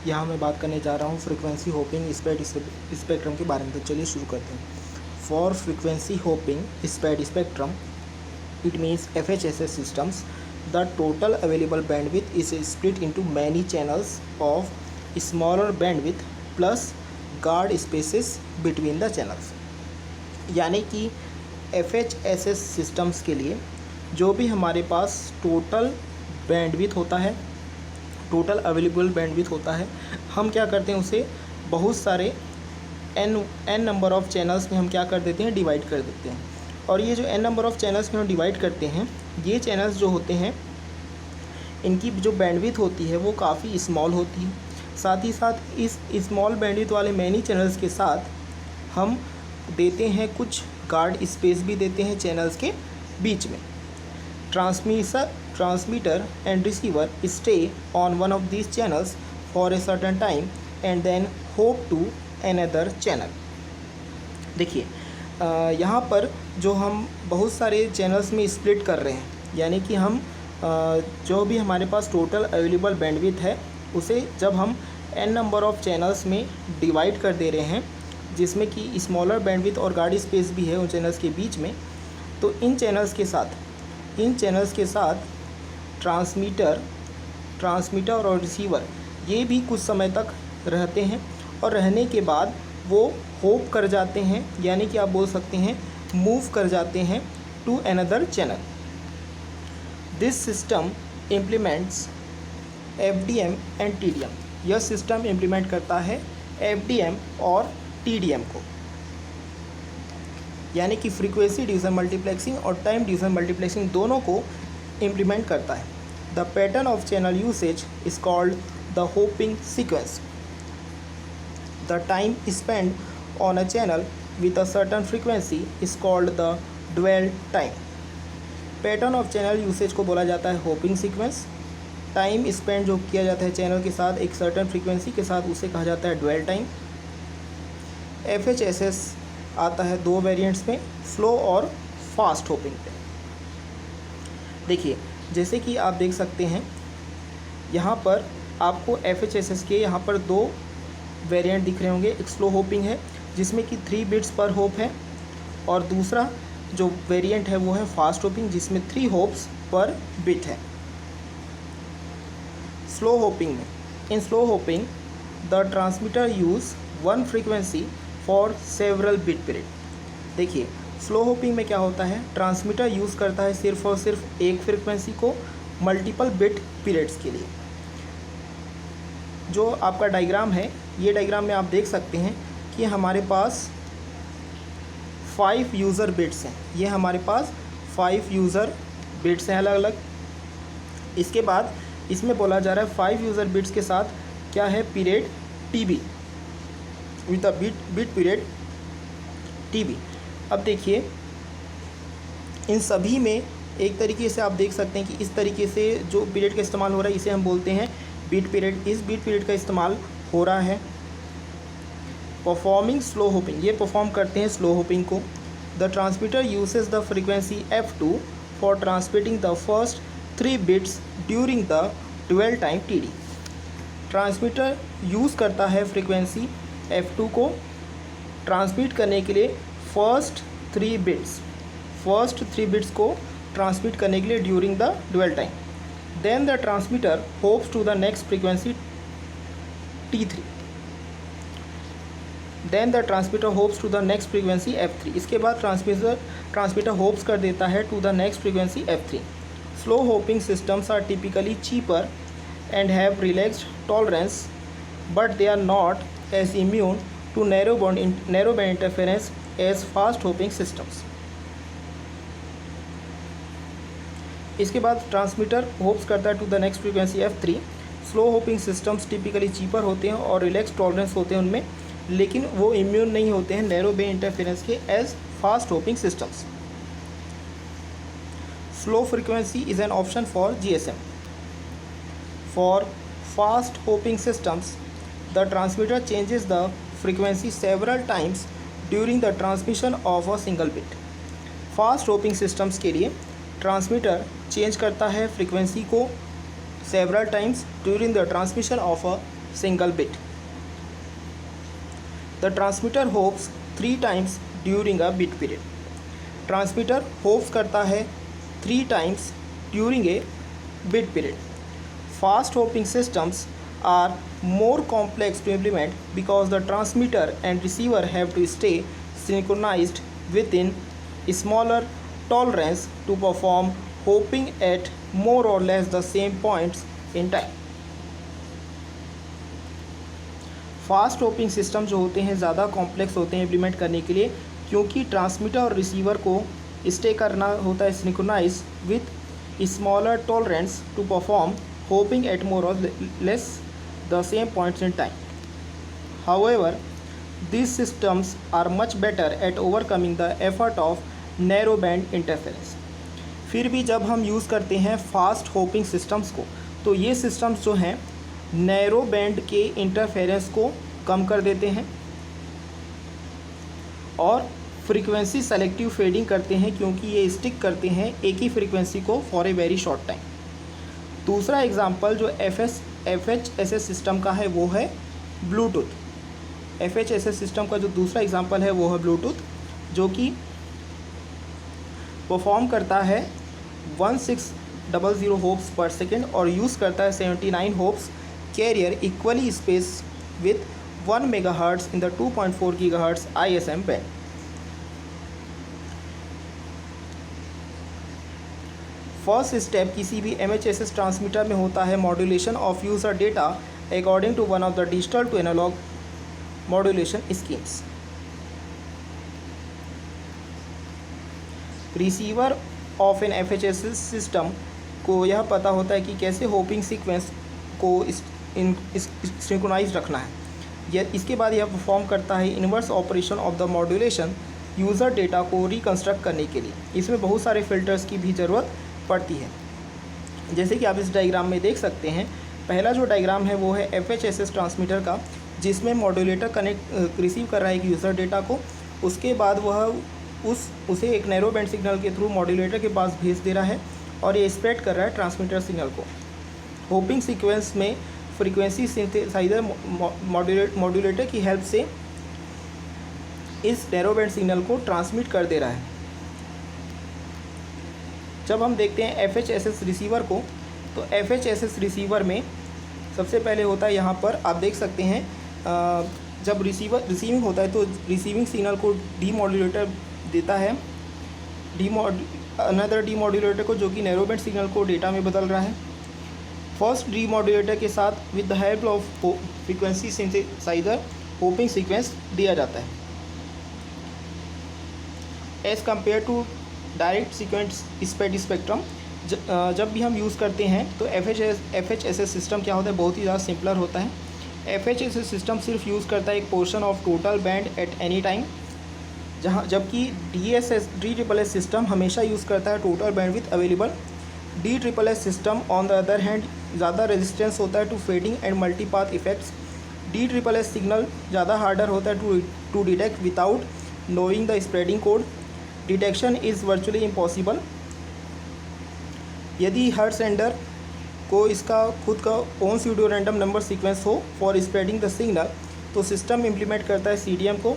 यहाँ मैं बात करने जा रहा हूँ फ्रीक्वेंसी होपिंग स्पेक्ट्रम के बारे में। तो चलिए शुरू करते हैं। For frequency hopping spectrum it means FHSS systems, the total available bandwidth is split into many channels of smaller bandwidth plus guard spaces between the channels। यानी कि FHSS सिस्टम्स के लिए जो भी हमारे पास टोटल बैंडविथ होता है, टोटल अवेलेबल बैंडविथ होता है, हम क्या करते हैं उसे बहुत सारे n नंबर ऑफ़ चैनल्स में हम क्या कर देते हैं, डिवाइड कर देते हैं। और ये जो n नंबर ऑफ़ चैनल्स में हम डिवाइड करते हैं, ये चैनल्स जो होते हैं इनकी जो बैंडविथ होती है वो काफ़ी स्मॉल होती है। साथ ही साथ इस स्मॉल बैंडविथ वाले मैनी चैनल्स के साथ हम देते हैं कुछ गार्ड स्पेस भी देते हैं चैनल्स के बीच में। Transmitter and receiver stay on one of these channels for a certain time and then hop to another channel. देखिए यहाँ पर जो हम बहुत सारे चैनल्स में स्प्लिट कर रहे हैं, यानी कि हम जो भी हमारे पास टोटल अवेलेबल बैंडविथ है उसे जब हम n नंबर ऑफ़ चैनल्स में डिवाइड कर दे रहे हैं, जिसमें कि स्मॉलर बैंडविथ और गार्ड स्पेस भी है उन चैनल्स के बीच में, तो इन चैनल्स के साथ ट्रांसमीटर और रिसीवर ये भी कुछ समय तक रहते हैं और रहने के बाद वो होप कर जाते हैं, यानी कि आप बोल सकते हैं मूव कर जाते हैं to another channel. This system implements FDM and TDM। यह सिस्टम इम्प्लीमेंट करता है FDM और TDM को, यानी कि फ्रीक्वेंसी डिवीज़न मल्टीप्लेक्सिंग और टाइम डिवीज़न मल्टीप्लेक्सिंग दोनों को इम्प्लीमेंट करता है। The pattern of channel usage is called the hopping sequence. The time spent on a channel with a certain frequency is called the dwell time। Pattern of channel usage को बोला जाता है hopping sequence. Time spend जो किया जाता है channel के साथ एक सर्टन फ्रीक्वेंसी के साथ, उसे कहा जाता है ड्वेल टाइम। FHSS आता है दो वेरिएंट्स में, स्लो और फास्ट होपिंग पे। देखिए जैसे कि आप देख सकते हैं यहाँ पर आपको FHSS के यहाँ पर दो वेरिएंट दिख रहे होंगे। एक स्लो होपिंग है जिसमें कि 3 बिट्स पर होप है, और दूसरा जो वेरिएंट है वो है फास्ट होपिंग जिसमें 3 होप्स पर बिट है। स्लो होपिंग में, in slow hopping the transmitter use one frequency for several bit period. देखिए स्लो होपिंग में क्या होता है, ट्रांसमीटर यूज़ करता है सिर्फ और सिर्फ एक फ्रीक्वेंसी को मल्टीपल बिट पीरियड्स के लिए। जो आपका डायग्राम है, ये डायग्राम में आप देख सकते हैं कि हमारे पास 5 यूज़र बिट्स हैं। ये हमारे पास 5 यूज़र बिट्स हैं अलग अलग। इसके बाद इसमें बोला जा रहा है 5 यूज़र बिट्स के साथ क्या है, period TB with the bit period TB। अब देखिए इन सभी में एक तरीके से आप देख सकते हैं कि इस तरीके से जो पीरियड का इस्तेमाल हो रहा है इसे हम बोलते हैं बीट पीरियड। इस बीट पीरियड का इस्तेमाल हो रहा है। परफॉर्मिंग स्लो होपिंग, ये परफॉर्म करते हैं स्लो होपिंग को। The transmitter uses the frequency F2 for transmitting the first 3 bits during the dwell time TD। Transmitter use करता है फ्रीक्वेंसी F2 को ट्रांसमिट करने के लिए फर्स्ट 3 बिट्स को ट्रांसमिट करने के लिए during the dwell time. Then the transmitter hopes to the next frequency T3। Then the transmitter hopes to the next frequency F3। इसके बाद ट्रांसमीटर होप्स कर देता है to the next frequency F3। Slow hopping systems are typically cheaper and have relaxed tolerance, but they are not as immune to narrow band interference as fast hopping systems. इसके बाद transmitter hops करता है to the next frequency F3। Slow hopping systems typically cheaper होते हैं और relax tolerance होते हैं उनमें, लेकिन वो इम्यून नहीं होते हैं नैरो बैंड इंटरफेरेंस के as fast hopping systems. Slow frequency is an option for GSM। For fast hopping systems the transmitter changes the frequency several times during the transmission of a single bit. Fast hopping systems के लिए transmitter change करता है frequency को several times during the transmission of a single bit. The transmitter hops 3 times during a bit period. Transmitter hops करता है 3 times during a bit period. Fast hopping systems are more complex to implement because the transmitter and receiver have to stay synchronized within a smaller tolerance to perform hopping at more or less the same points in time. Fast hopping system जो होते हैं ज़्यादा complex होते हैं implement करने के लिए, क्योंकि ट्रांसमीटर और रिसीवर को स्टे करना होता है synchronize with smaller tolerance to perform hopping at more or less the same points in time. However these systems are much better at overcoming the effort of narrow band interference. फिर भी जब हम use करते हैं fast hopping systems को, तो ये systems जो हैं नैरो बैंड के इंटरफेरेंस को कम कर देते हैं और फ्रीक्वेंसी सेलेक्टिव फेडिंग करते हैं, क्योंकि ये स्टिक करते हैं एक ही फ्रीक्वेंसी को for a very short time. दूसरा एग्जांपल जो FHSS सिस्टम का है वो है ब्लूटूथ. FHSS सिस्टम का जो दूसरा एग्जांपल है वो है ब्लूटूथ, जो कि परफॉर्म करता है 1600 होप्स पर सेकेंड और यूज़ करता है 79 hops carrier equally space with 1 megahertz in the 2.4 gigahertz ISM band. First step किसी भी MHSS ट्रांसमीटर में होता है modulation of user data according to one of the digital to analog modulation schemes. Receiver of an FHSS system को यह पता होता है कि कैसे होपिंग सीक्वेंस को सिंक्रोनाइज रखना है. यह इसके बाद यह परफॉर्म करता है inverse operation of the modulation user data को रिकंस्ट्रक्ट करने के लिए. इसमें बहुत सारे फिल्टर्स की भी ज़रूरत पड़ती है, जैसे कि आप इस डायग्राम में देख सकते हैं. पहला जो डायग्राम है वो है FHSS ट्रांसमीटर का, जिसमें मॉड्यूलेटर कनेक्ट रिसीव कर रहा है एक यूज़र डेटा को. उसके बाद वह उसे एक नैरो बैंड सिग्नल के थ्रू मॉड्यूलेटर के पास भेज दे रहा है और ये स्प्रेड कर रहा है ट्रांसमीटर सिग्नल को. होपिंग सीक्वेंस में फ्रीक्वेंसी सिंथेसाइजर मॉड्यूलेटर की हेल्प से इस नैरो बैंड सिग्नल को ट्रांसमिट कर दे रहा है. जब हम देखते हैं FHSS रिसीवर को, तो FHSS रिसीवर में सबसे पहले होता है, यहाँ पर आप देख सकते हैं, जब रिसीविंग होता है तो रिसीविंग सिग्नल को डीमॉड्यूलेटर देता है अनदर डीमॉड्यूलेटर को, जो कि नैरो बैंड सिग्नल को डेटा में बदल रहा है. फर्स्ट डीमॉड्यूलेटर के साथ with the help of frequency synthesiser hopping sequence दिया जाता है. As compare to direct sequence spread spectrum, जब भी हम यूज़ करते हैं तो FHSS सिस्टम क्या होता है, बहुत ही ज़्यादा सिंपलर होता है. FHSS सिस्टम सिर्फ यूज़ करता है एक portion of total band at any time, जबकि DSS सिस्टम हमेशा यूज़ करता है total bandwidth available. DSSS system on the other hand ज़्यादा रेजिस्टेंस होता है to fading and multipath effects. DSSS signal ज़्यादा हार्डर होता है to detect without knowing the spreading code. Detection is virtually impossible. यदि हर सेंडर को इसका खुद का own pseudo random number sequence हो फॉर स्प्रेडिंग द सिग्नल, तो सिस्टम इम्प्लीमेंट करता है CDM को